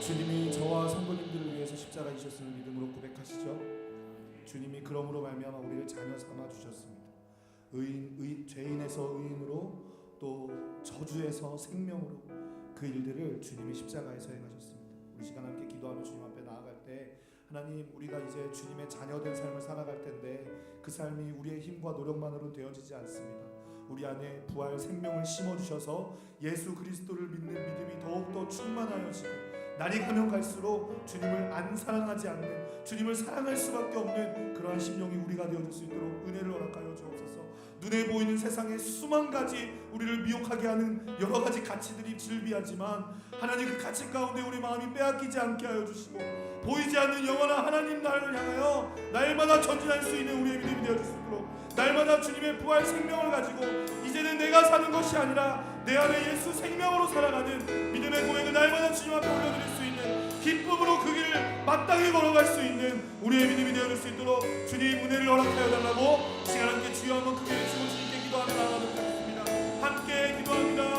주님이 저와 성도님들을 위해서 십자가 지셨음을 믿음으로 고백하시죠. 주님이 그러므로 말미암아 우리를 자녀 삼아 주셨습니다. 죄인에서 의인으로 또 저주에서 생명으로 그 일들을 주님이 십자가에서 행하셨습니다. 우리 시간 함께 기도하며 주님 앞에 나아갈 때 하나님, 우리가 이제 주님의 자녀된 삶을 살아갈 텐데 그 삶이 우리의 힘과 노력만으로 되어지지 않습니다. 우리 안에 부활 생명을 심어주셔서 예수 그리스도를 믿는 믿음이 더욱더 충만하여지고 날이 가면 갈수록 주님을 안 사랑하지 않는, 주님을 사랑할 수밖에 없는 그러한 심령이 우리가 되어줄 수 있도록 은혜를 허락하여 주옵소서. 눈에 보이는 세상에 수만 가지 우리를 미혹하게 하는 여러 가지 가치들이 즐비하지만 하나님 그 가치 가운데 우리 마음이 빼앗기지 않게 하여 주시고 보이지 않는 영원한 하나님 나라를 향하여 날마다 전진할 수 있는 우리의 믿음이 되어줄 수 있도록, 날마다 주님의 부활 생명을 가지고 이제는 내가 사는 것이 아니라 내 안에 예수 생명으로 살아가는 믿음의 고백을 날마다 주님 앞에 올려드릴 수 있는, 기쁨으로 그 길을 마땅히 걸어갈 수 있는 우리의 믿음이 되어줄 수 있도록 주님 은혜를 허락하여 달라고 시간 함께 주여 한번 크게 외치고 주님께 기도하며 나아가도록 하겠습니다. 함께 기도합니다.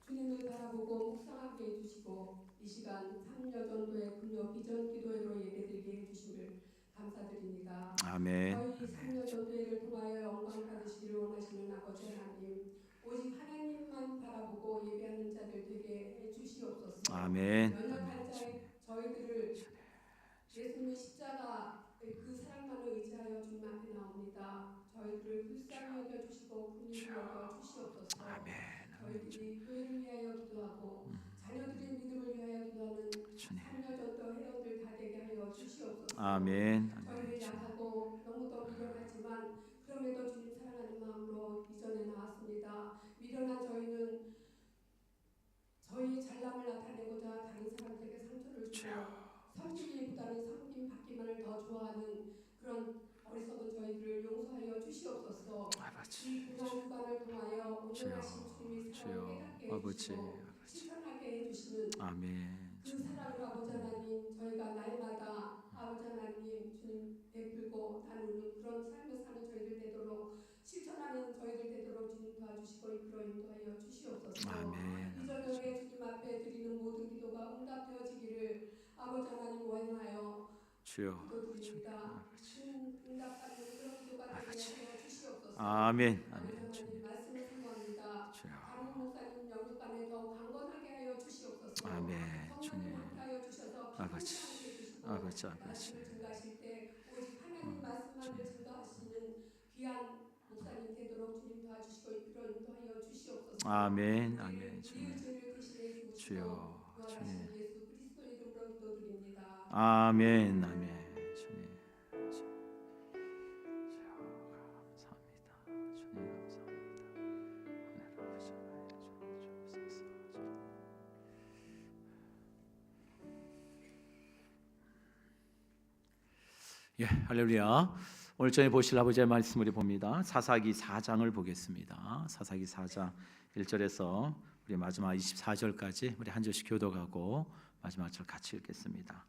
주님을 바라보고 묵상하게 해주시고 이 시간 삼려전도의 금요 비전 기도회로 예배드리게 해주심을 감사드립니다. 아멘. 저희 삼려전도회를 통하여 영광 받으시기를 원하시는 아버지 하나님, 오직 하나님만 바라보고 예배하는 자들 되게 해주시옵소서. 아멘. 연약한 자의 저희들을 예수님의 십자가 그 사랑만을 의지하여 주님 앞에 나옵니다. 저희들을 불쌍히 여겨주시고 긍휼히 여겨주시옵소서. 아멘. 저희들이 교회를 위하여 기도하고 자녀들의 믿음을 위하여 기도하는 삼려전도 회원들 다 되게 하여 주시옵소서. 아멘. 저희는 약하고 너무도 미련하지만 그럼에도 주님 사랑하는 마음으로 이전에 나왔습니다. 미련한 저희는 저희의 잘남을 나타내고자 다른 사람들에게 상처를 주고 섬기기보다는 섬김 받기만을 더 좋아하는 그런 어리석은 저희들을 용서하여 주시옵소서. 이 고난 주간을 통하여 온전하신 주님의 사랑을 깨닫게 해주시고 실천하게 해주시는 그 사랑을 아버지 하나님, 저희가 날마다 아버지 하나님 주님 베풀고 나누는 그런 삶을 사는 저희들 되도록, 실천하는 저희들 되도록 주님 도와주시고 이끌어 인도하여 주시옵소서. 이 저녁에 주님 앞에 드리는 모든 기도가 응답되어지기를 아버지 하나님 원하여 기도드립니다. 응답받는 그런 기도가 되게 하여 주시옵소서. 아멘. 하나님 말씀을 사모합니다. 담임 목사님 영육간에 더 강건하게 하여 주시옵소서. 아멘. 성령님 함께하여 주셔서 아버지. 말씀을 증거하실 때 오직 하나님 말씀만을 증거하시는 귀한 목사님 되도록 주님 도와주시고 이끌어 인도하여 주시옵소서. 아멘. 우리의 죄를 대신해 주시고 구원하신 예수 그리스도 이름으로 기도드립니다. 아멘. 아멘. 주님. 예, 할렐루야. 오늘 저희 보실 아버지의 말씀을 봅니다. 사사기 4장을 보겠습니다. 사사기 4장 1절에서 우리 마지막 24절까지 우리 한 절씩 교독하고 마지막 절 같이 읽겠습니다.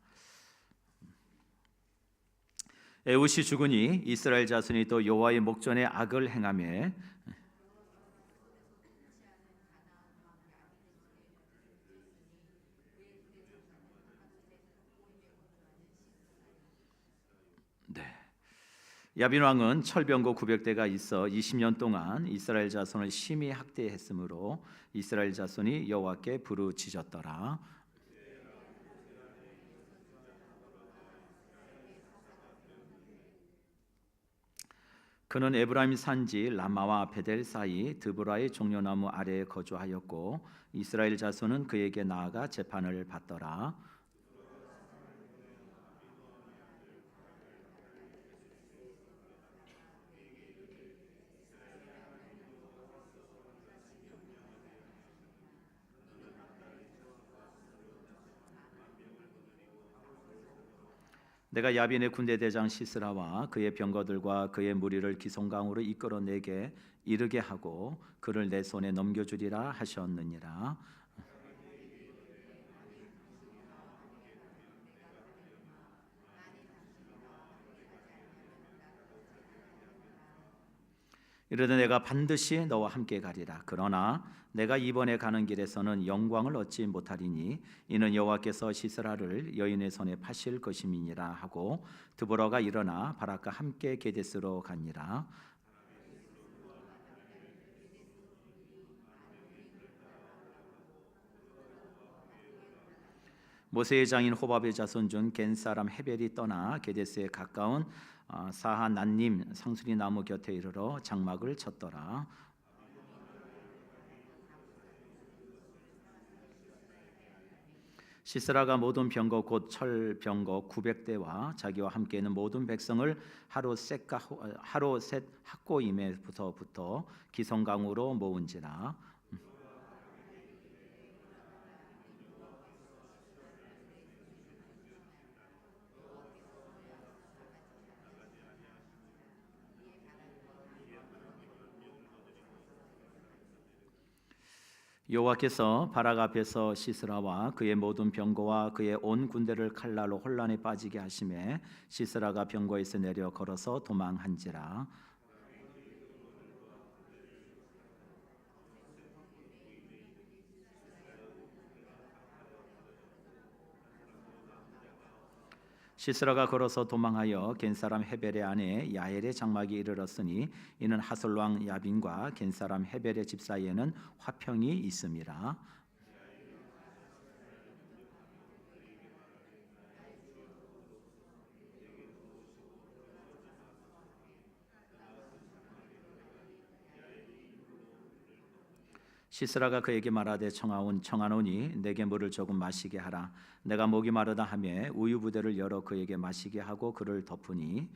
에훗이 죽으니 이스라엘 자손이 또 여호와의 목전에 악을 행하며 야빈 왕은 철병거 900대가 있어 20년 동안 이스라엘 자손을 심히 학대했으므로 이스라엘 자손이 여호와께 부르짖었더라. 그는 에브라임 산지 라마와 베델 사이 드보라의 종려나무 아래에 거주하였고 이스라엘 자손은 그에게 나아가 재판을 받더라. 내가 야빈의 군대 대장 시스라와 그의 병거들과 그의 무리를 기송강으로 이끌어 내게 이르게 하고 그를 내 손에 넘겨주리라 하셨느니라. 이르되 내가 반드시 너와 함께 가리라. 그러나 내가 이번에 가는 길에서는 영광을 얻지 못하리니 이는 여호와께서 시스라를 여인의 손에 파실 것임이니라 하고 드보라가 일어나 바락과 함께 게데스로 가니라. 모세의 장인 호밥의 자손 중 겐 사람 헤벨이 떠나 게데스에 가까운 사하난님 상수리 나무 곁에 이르러 장막을 쳤더라. 시스라가 모든 병거 곧 철 병거 900대와 자기와 함께 있는 모든 백성을 하루 셋 학고임에부터 기성강으로 모은지라. 여호와께서 바락 앞에서 시스라와 그의 모든 병거와 그의 온 군대를 칼날로 혼란에 빠지게 하심에 시스라가 병거에서 내려 걸어서 도망한지라. 시스라가 걸어서 도망하여 겐 사람 헤벨의 아내 야엘의 장막에 이르렀으니 이는 하솔 왕 야빈과 겐 사람 헤벨의 집 사이에는 화평이 있음이라. 시스라가 그에게 말하되 청하노니 내게 물을 조금 마시게 하라. 내가 목이 마르다 하며 우유 부대를 열어 그에게 마시게 하고 그를 덮으니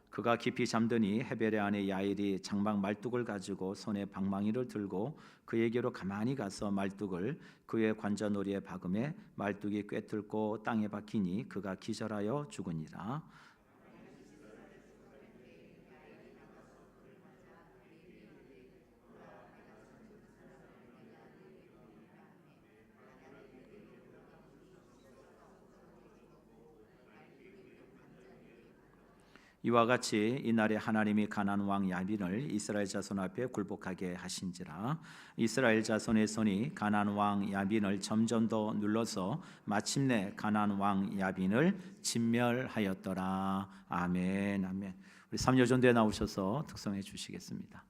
그가 깊이 잠드니 헤벨의 아내 야일이 장막 말뚝을 가지고 손에 방망이를 들고 그에게로 가만히 가서 말뚝을 그의 관자놀이에 박음에 말뚝이 꿰뚫고 땅에 박히니 그가 기절하여 죽으니라. 이와 같이 이날에 하나님이 가나안 왕 야빈을 이스라엘 자손 앞에 굴복하게 하신지라. 이스라엘 자손의 손이 가나안 왕 야빈을 점점 더 눌러서 마침내 가나안 왕 야빈을 진멸하였더라. 아멘, 아멘. 우리 삼여전도에 나오셔서 특성해 주시겠습니다.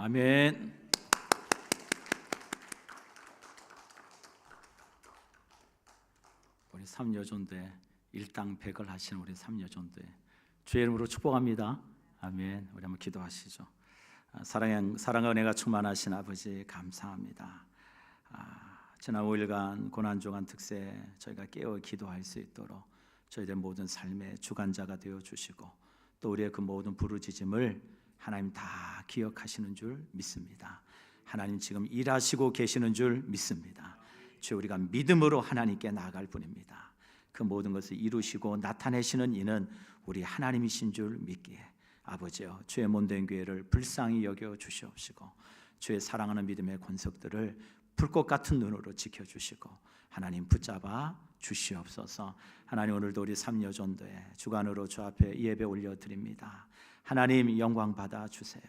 아멘. 우리 삼여전대 일당백을 하시는 우리 삼여전대 주의 이름으로 축복합니다. 아멘. 우리 한번 기도하시죠. 사랑과 은혜가 충만하신 아버지 감사합니다. 지난 5일간 고난주간 특세 저희가 깨어 기도할 수 있도록 저희들 모든 삶의 주관자가 되어 주시고 또 우리의 그 모든 부르짖음을 하나님 다 기억하시는 줄 믿습니다. 하나님 지금 일하시고 계시는 줄 믿습니다. 주여 우리가 믿음으로 하나님께 나아갈 뿐입니다. 그 모든 것을 이루시고 나타내시는 이는 우리 하나님이신 줄 믿기에 아버지여 주의 몸된 교회를 불쌍히 여겨 주시옵시고 주의 사랑하는 믿음의 권속들을 불꽃 같은 눈으로 지켜주시고 하나님 붙잡아 주시옵소서. 하나님 오늘도 우리 삼여전도에 주관으로 주 앞에 예배 올려드립니다. 하나님 영광 받아 주세요.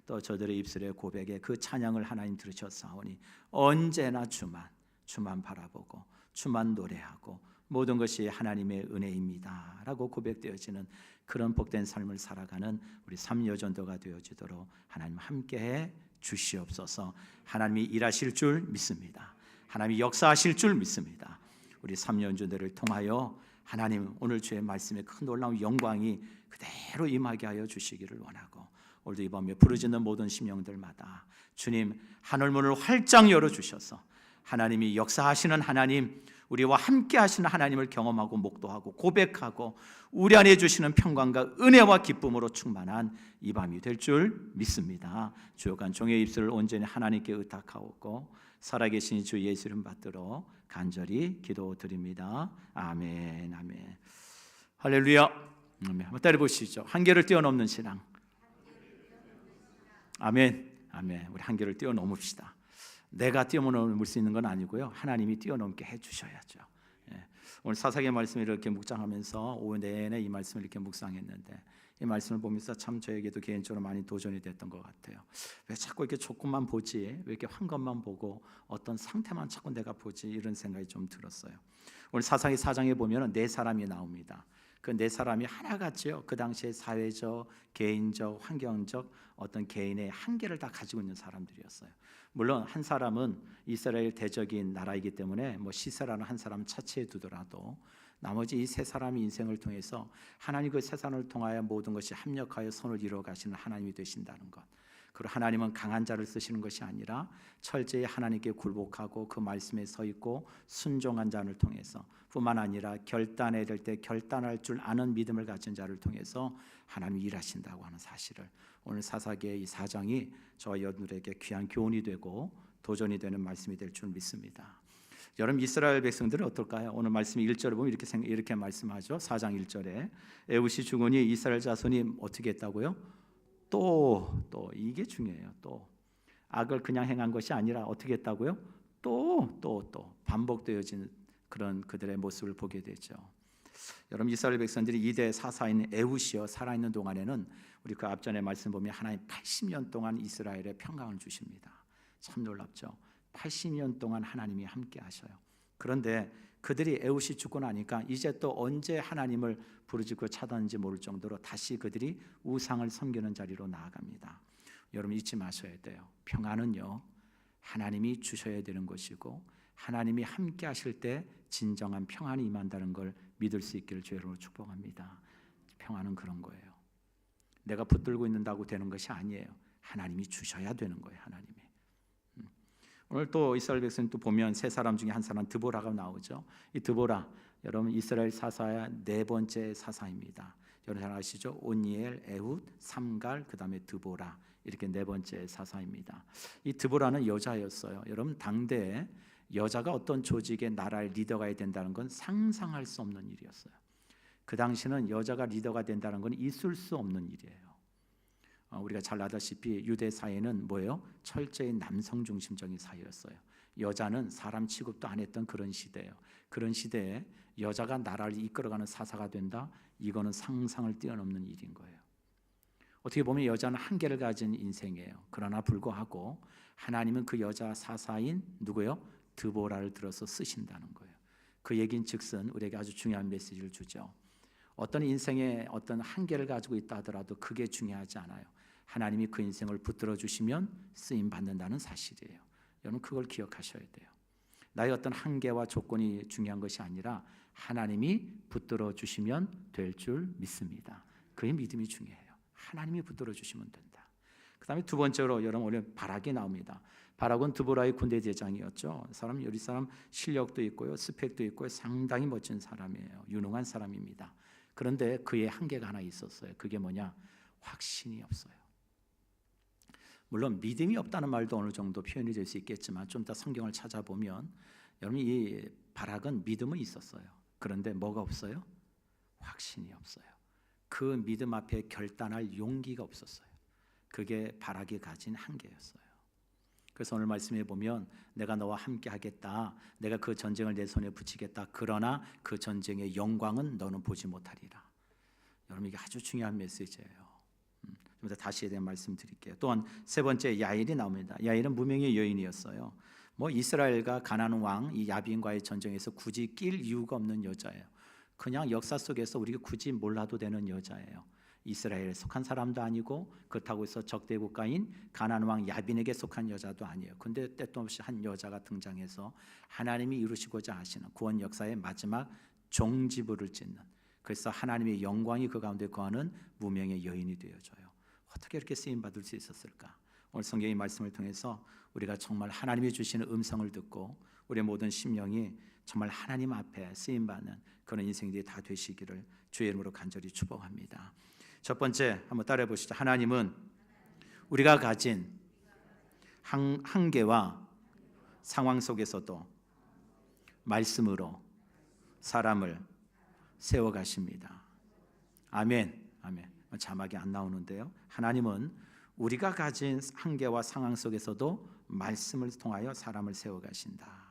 또 저들의 입술의 고백에 그 찬양을 하나님 들으셨사오니 언제나 주만 바라보고 주만 노래하고 모든 것이 하나님의 은혜입니다 라고 고백되어지는 그런 복된 삶을 살아가는 우리 삼여전도가 되어지도록 하나님 함께해 주시옵소서. 하나님이 일하실 줄 믿습니다. 하나님이 역사하실 줄 믿습니다. 우리 삼여전도를 통하여 하나님 오늘 주의 말씀에 큰 놀라운 영광이 그대로 임하게 하여 주시기를 원하고 오늘도 이 밤에 부르짖는 모든 심령들마다 주님 하늘문을 활짝 열어주셔서 하나님이 역사하시는 하나님 우리와 함께 하시는 하나님을 경험하고 목도하고 고백하고 우리 안에 주시는 평강과 은혜와 기쁨으로 충만한 이 밤이 될 줄 믿습니다. 주여간 종의 입술을 온전히 하나님께 의탁하옵고 살아계신 주 예수 이름 받들어 간절히 기도드립니다. 아멘 아멘 할렐루야. 한번 따라해보시죠. 한계를 뛰어넘는 신앙. 아멘 아멘. 우리 한계를 뛰어넘읍시다. 내가 뛰어넘을 수 있는 건 아니고요. 하나님이 뛰어넘게 해주셔야죠. 오늘 사사기의 말씀을 이렇게 묵상하면서 오후 내내 이 말씀을 이렇게 묵상했는데 이 말씀을 보면서 참 저에게도 개인적으로 많이 도전이 됐던 것 같아요. 왜 자꾸 이렇게 조금만 보지? 왜 이렇게 한 것만 보고 어떤 상태만 자꾸 내가 보지? 이런 생각이 좀 들었어요. 오늘 사사기 4장에 보면 네 사람이 나옵니다. 그 네 사람이 하나같이요. 그 당시에 사회적, 개인적, 환경적 어떤 개인의 한계를 다 가지고 있는 사람들이었어요. 물론 한 사람은 이스라엘 대적인 나라이기 때문에 시세라는 한 사람은 차치해 두더라도 나머지 이 세 사람의 인생을 통해서 하나님 그 세 사람을 통하여 모든 것이 합력하여 선을 이루어 가시는 하나님이 되신다는 것. 그리고 하나님은 강한 자를 쓰시는 것이 아니라 철저히 하나님께 굴복하고 그 말씀에 서 있고 순종한 자를 통해서 뿐만 아니라 결단해야 될 때 결단할 줄 아는 믿음을 가진 자를 통해서 하나님이 일하신다고 하는 사실을 오늘 사사기의 이 4장이 저와 여러분들에게 귀한 교훈이 되고 도전이 되는 말씀이 될 줄 믿습니다. 여러분 이스라엘 백성들은 어떨까요? 오늘 말씀 1절에 보면 이렇게 말씀하죠. 4장 1절에 에훗이 죽으니 이스라엘 자손이 어떻게 했다고요? 또 이게 중요해요. 또 악을 그냥 행한 것이 아니라 어떻게 했다고요? 또 반복되어지는 그런 그들의 모습을 보게 되죠. 여러분 이스라엘 백성들이 이대 사사인 에훗이요 살아있는 동안에는 우리 그 앞전에 말씀 보면 하나님 80년 동안 이스라엘에 평강을 주십니다. 참 놀랍죠. 80년 동안 하나님이 함께 하셔요. 그런데 그들이 에훗이 죽고 나니까 이제 또 언제 하나님을 부르짖고 찾았는지 모를 정도로 다시 그들이 우상을 섬기는 자리로 나아갑니다. 여러분 잊지 마셔야 돼요. 평안은요 하나님이 주셔야 되는 것이고 하나님이 함께 하실 때 진정한 평안이 임한다는 걸 믿을 수 있기를 주로 축복합니다. 평안은 그런 거예요. 내가 붙들고 있는다고 되는 것이 아니에요. 하나님이 주셔야 되는 거예요. 하나님이. 오늘 또 이스라엘 백성 또 보면 세 사람 중에 한 사람 드보라가 나오죠. 이 드보라 여러분 이스라엘 사사의 네 번째 사사입니다. 여러분 잘 아시죠? 온니엘, 에훗, 삼갈, 그 다음에 드보라 이렇게 네 번째 사사입니다. 이 드보라는 여자였어요. 여러분 당대에 여자가 어떤 조직의 나라의 리더가 해야 된다는 건 상상할 수 없는 일이었어요. 그 당시는 여자가 리더가 된다는 건 있을 수 없는 일이에요. 우리가 잘 아다시피 유대 사회는 뭐예요? 철저히 남성 중심적인 사회였어요. 여자는 사람 취급도 안 했던 그런 시대예요. 그런 시대에 여자가 나라를 이끌어가는 사사가 된다? 이거는 상상을 뛰어넘는 일인 거예요. 어떻게 보면 여자는 한계를 가진 인생이에요. 그러나 불구하고 하나님은 그 여자 사사인 누구요? 드보라를 들어서 쓰신다는 거예요. 그 얘기인 즉슨 우리에게 아주 중요한 메시지를 주죠. 어떤 인생에 어떤 한계를 가지고 있다 하더라도 그게 중요하지 않아요. 하나님이 그 인생을 붙들어 주시면 쓰임 받는다는 사실이에요. 여러분 그걸 기억하셔야 돼요. 나의 어떤 한계와 조건이 중요한 것이 아니라 하나님이 붙들어 주시면 될 줄 믿습니다. 그의 믿음이 중요해요. 하나님이 붙들어 주시면 된다. 그 다음에 두 번째로 여러분 오늘 바락이 나옵니다. 바락은 드보라의 군대 대장이었죠. 요리 사람 실력도 있고요, 스펙도 있고요, 상당히 멋진 사람이에요. 유능한 사람입니다. 그런데 그의 한계가 하나 있었어요. 그게 뭐냐? 확신이 없어요. 물론 믿음이 없다는 말도 어느 정도 표현이 될 수 있겠지만 좀 더 성경을 찾아보면 여러분 이 바락은 믿음은 있었어요. 그런데 뭐가 없어요? 확신이 없어요. 그 믿음 앞에 결단할 용기가 없었어요. 그게 바락이 가진 한계였어요. 그래서 오늘 말씀해 보면 내가 너와 함께 하겠다. 내가 그 전쟁을 내 손에 붙이겠다. 그러나 그 전쟁의 영광은 너는 보지 못하리라. 여러분 이게 아주 중요한 메시지예요. 좀 더 다시에 대한 말씀 드릴게요. 또한 세 번째 야일이 나옵니다. 야일은 무명의 여인이었어요. 이스라엘과 가나안 왕 이 야빈과의 전쟁에서 굳이 낄 이유가 없는 여자예요. 그냥 역사 속에서 우리가 굳이 몰라도 되는 여자예요. 이스라엘에 속한 사람도 아니고 그렇다고 해서 적대 국가인 가나안 왕 야빈에게 속한 여자도 아니에요. 근데 때도 없이 한 여자가 등장해서 하나님이 이루시고자 하시는 구원 역사의 마지막 종지부를 짓는, 그래서 하나님의 영광이 그 가운데 거하는 무명의 여인이 되어져요. 어떻게 이렇게 쓰임 받을 수 있었을까? 오늘 성경의 말씀을 통해서 우리가 정말 하나님이 주시는 음성을 듣고 우리의 모든 심령이 정말 하나님 앞에 쓰임 받는 그런 인생들이 다 되시기를 주의 이름으로 간절히 축복합니다. 첫 번째 한번 따라해 보시죠. 하나님은 우리가 가진 한계와 상황 속에서도 말씀으로 사람을 세워 가십니다. 아멘. 아멘. 자막이 안 나오는데요. 하나님은 우리가 가진 한계와 상황 속에서도 말씀을 통하여 사람을 세워 가신다.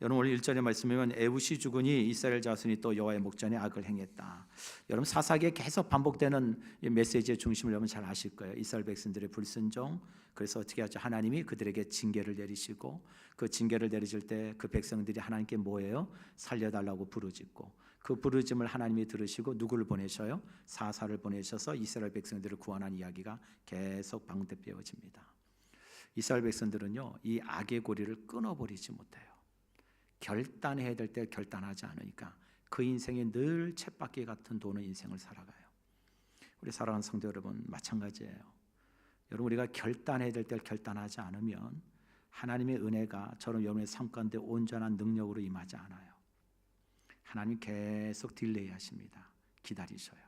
여러분 오늘 1절의 말씀이면 에봇이 죽으니 이스라엘 자손이 또 여호와의 목전에 악을 행했다. 여러분 사사기에 계속 반복되는 이 메시지의 중심을 여러분 잘 아실 거예요. 이스라엘 백성들의 불순종. 그래서 어떻게 하죠? 하나님이 그들에게 징계를 내리시고 그 징계를 내리실 때 그 백성들이 하나님께 뭐예요? 살려달라고 부르짖고 그 부르짖음을 하나님이 들으시고 누구를 보내셔요? 사사를 보내셔서 이스라엘 백성들을 구원한 이야기가 계속 반복되어집니다. 이스라엘 백성들은요 이 악의 고리를 끊어버리지 못해요. 결단해야 될 때 결단하지 않으니까 그 인생에 늘 쳇바퀴 같은 도는 인생을 살아가요. 우리 사랑하는 성도 여러분 마찬가지예요. 여러분 우리가 결단해야 될 때 결단하지 않으면 하나님의 은혜가 저런 여러분의 삶 가운데 온전한 능력으로 임하지 않아요. 하나님 계속 딜레이 하십니다. 기다리셔요.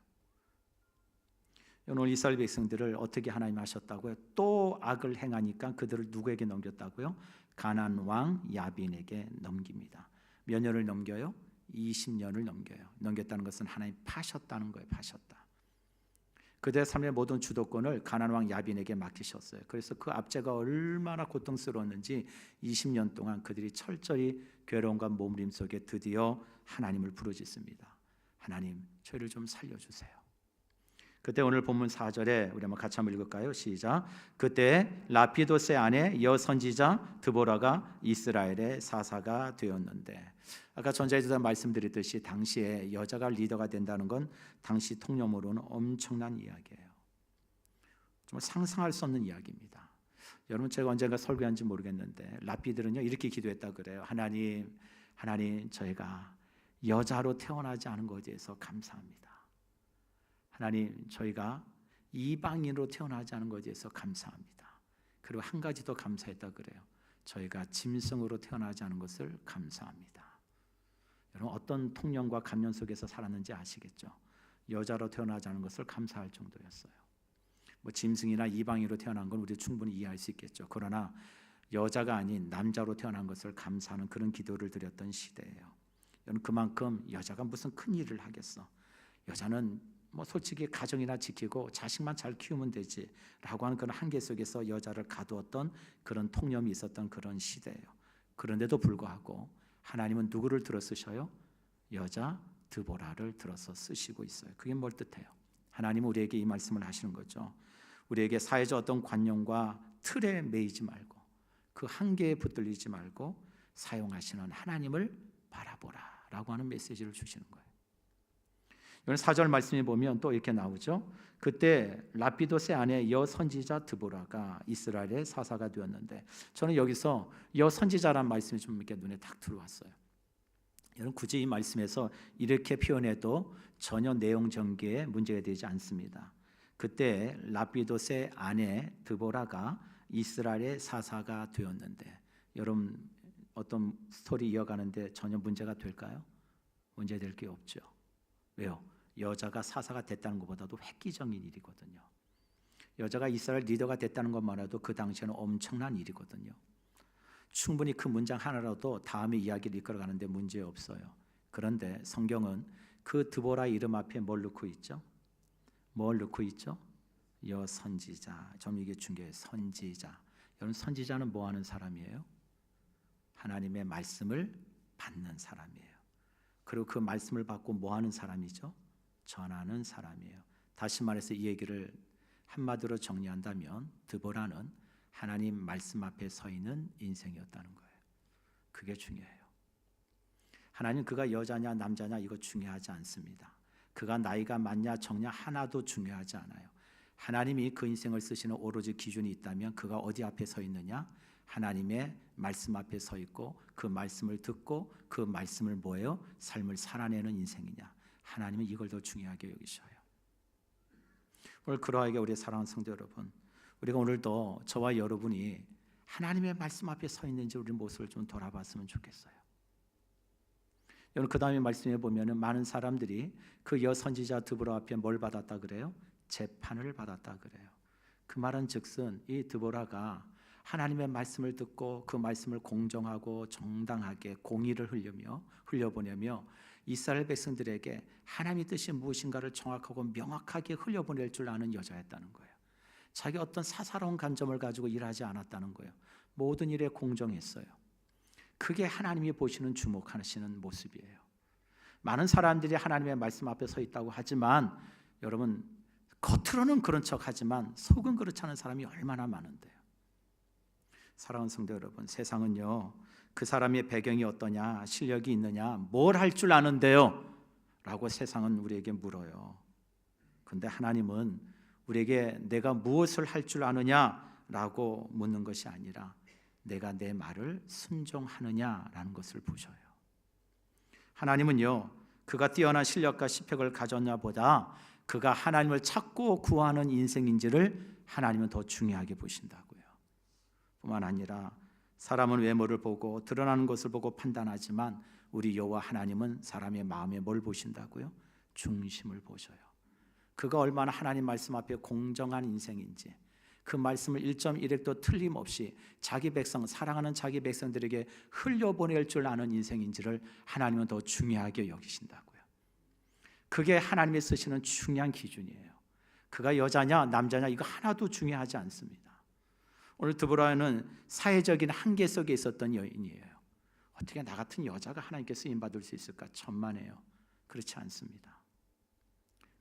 오늘 이스라엘 백성들을 어떻게 하나님 하셨다고요? 또 악을 행하니까 그들을 누구에게 넘겼다고요? 가나안 왕 야빈에게 넘깁니다. 몇 년을 넘겨요? 20년을 넘겨요. 넘겼다는 것은 하나님 파셨다는 거예요. 파셨다. 그들의 삶의 모든 주도권을 가나안 왕 야빈에게 맡기셨어요. 그래서 그 압제가 얼마나 고통스러웠는지 20년 동안 그들이 철저히 괴로움과 몸부림 속에 드디어 하나님을 부르짖습니다. 하나님, 저희를 좀 살려주세요. 그때 오늘 본문 4절에 우리 한번 같이 한번 읽을까요? 시작. 그때 라피도스의 아내 여선지자 드보라가 이스라엘의 사사가 되었는데, 아까 전자에서 말씀드렸듯이 당시에 여자가 리더가 된다는 건 당시 통념으로는 엄청난 이야기예요. 정말 상상할 수 없는 이야기입니다. 여러분 제가 언젠가 설교한지 모르겠는데 라피들은요 이렇게 기도했다 그래요. 하나님 저희가 여자로 태어나지 않은 것에 대해서 감사합니다. 하나님 저희가 이방인으로 태어나지 않은 것에 대해서 감사합니다. 그리고 한 가지 더 감사했다 그래요. 저희가 짐승으로 태어나지 않은 것을 감사합니다. 여러분 어떤 통념과 감면 속에서 살았는지 아시겠죠? 여자로 태어나지 않은 것을 감사할 정도였어요. 짐승이나 이방인으로 태어난 건 우리 충분히 이해할 수 있겠죠. 그러나 여자가 아닌 남자로 태어난 것을 감사하는 그런 기도를 드렸던 시대예요. 여러분 그만큼 여자가 무슨 큰 일을 하겠어. 여자는 솔직히 가정이나 지키고 자식만 잘 키우면 되지라고 하는 그런 한계 속에서 여자를 가두었던 그런 통념이 있었던 그런 시대예요. 그런데도 불구하고 하나님은 누구를 들어 쓰셔요? 여자 드보라를 들어서 쓰시고 있어요. 그게 뭘 뜻해요? 하나님은 우리에게 이 말씀을 하시는 거죠. 우리에게 사회적 어떤 관념과 틀에 매이지 말고 그 한계에 붙들리지 말고 사용하시는 하나님을 바라보라 라고 하는 메시지를 주시는 거예요. 여러분 4절 말씀에 보면 또 이렇게 나오죠. 그때 라피도세 아내 여 선지자 드보라가 이스라엘의 사사가 되었는데, 저는 여기서 여 선지자라는 말씀이 좀 이렇게 눈에 딱 들어왔어요. 여러분 굳이 이 말씀에서 이렇게 표현해도 전혀 내용 전개에 문제가 되지 않습니다. 그때 라피도세 아내 드보라가 이스라엘의 사사가 되었는데, 여러분 어떤 스토리 이어가는데 전혀 문제가 될까요? 문제될 게 없죠. 왜요? 여자가 사사가 됐다는 것보다도 획기적인 일이거든요. 여자가 이스라엘 리더가 됐다는 것만으로도 그 당시에는 엄청난 일이거든요. 충분히 그 문장 하나라도 다음의 이야기를 이끌어가는데 문제 없어요. 그런데 성경은 그 드보라 이름 앞에 뭘 넣고 있죠? 뭘 넣고 있죠? 여 선지자. 좀 이게 중요해요. 선지자. 여러분 선지자는 뭐 하는 사람이에요? 하나님의 말씀을 받는 사람이에요. 그리고 그 말씀을 받고 뭐 하는 사람이죠? 전하는 사람이에요. 다시 말해서 이 얘기를 한마디로 정리한다면 드보라는 하나님 말씀 앞에 서 있는 인생이었다는 거예요. 그게 중요해요. 하나님 그가 여자냐 남자냐 이거 중요하지 않습니다. 그가 나이가 많냐 적냐 하나도 중요하지 않아요. 하나님이 그 인생을 쓰시는 오로지 기준이 있다면 그가 어디 앞에 서 있느냐? 하나님의 말씀 앞에 서 있고 그 말씀을 듣고 그 말씀을 뭐예요? 삶을 살아내는 인생이냐? 하나님은 이걸 더 중요하게 여기셔요. 오늘 그러하게 우리 사랑하는 성도 여러분, 우리가 오늘도 저와 여러분이 하나님의 말씀 앞에 서 있는지 우리 모습을 좀 돌아봤으면 좋겠어요. 여러분 그 다음에 말씀해 보면은 많은 사람들이 그 여선지자 드보라 앞에 뭘 받았다 그래요? 재판을 받았다 그래요. 그 말은 즉슨 이 드보라가 하나님의 말씀을 듣고 그 말씀을 공정하고 정당하게 공의를 흘려보내며 이스라엘 백성들에게 하나님의 뜻이 무엇인가를 정확하고 명확하게 흘려보낼 줄 아는 여자였다는 거예요. 자기 어떤 사사로운 관점을 가지고 일하지 않았다는 거예요. 모든 일에 공정했어요. 그게 하나님이 보시는 주목하시는 모습이에요. 많은 사람들이 하나님의 말씀 앞에 서 있다고 하지만 여러분 겉으로는 그런 척하지만 속은 그렇지 않은 사람이 얼마나 많은데요. 사랑하는 성도 여러분, 세상은요 그 사람의 배경이 어떠냐, 실력이 있느냐, 뭘 할 줄 아는데요? 라고 세상은 우리에게 물어요. 그런데 하나님은 우리에게 내가 무엇을 할 줄 아느냐라고 묻는 것이 아니라 내가 내 말을 순종하느냐라는 것을 보셔요. 하나님은요 그가 뛰어난 실력과 스펙을 가졌냐 보다 그가 하나님을 찾고 구하는 인생인지를 하나님은 더 중요하게 보신다고요. 뿐만 아니라 사람은 외모를 보고 드러나는 것을 보고 판단하지만 우리 여호와 하나님은 사람의 마음에 뭘 보신다고요? 중심을 보셔요. 그가 얼마나 하나님 말씀 앞에 공정한 인생인지, 그 말씀을 1.1획도 틀림없이 자기 백성, 사랑하는 자기 백성들에게 흘려보낼 줄 아는 인생인지를 하나님은 더 중요하게 여기신다고요. 그게 하나님이 쓰시는 중요한 기준이에요. 그가 여자냐 남자냐 이거 하나도 중요하지 않습니다. 오늘 드보라는 사회적인 한계 속에 있었던 여인이에요. 어떻게 나 같은 여자가 하나님께 쓰임받을 수 있을까? 천만에요. 그렇지 않습니다.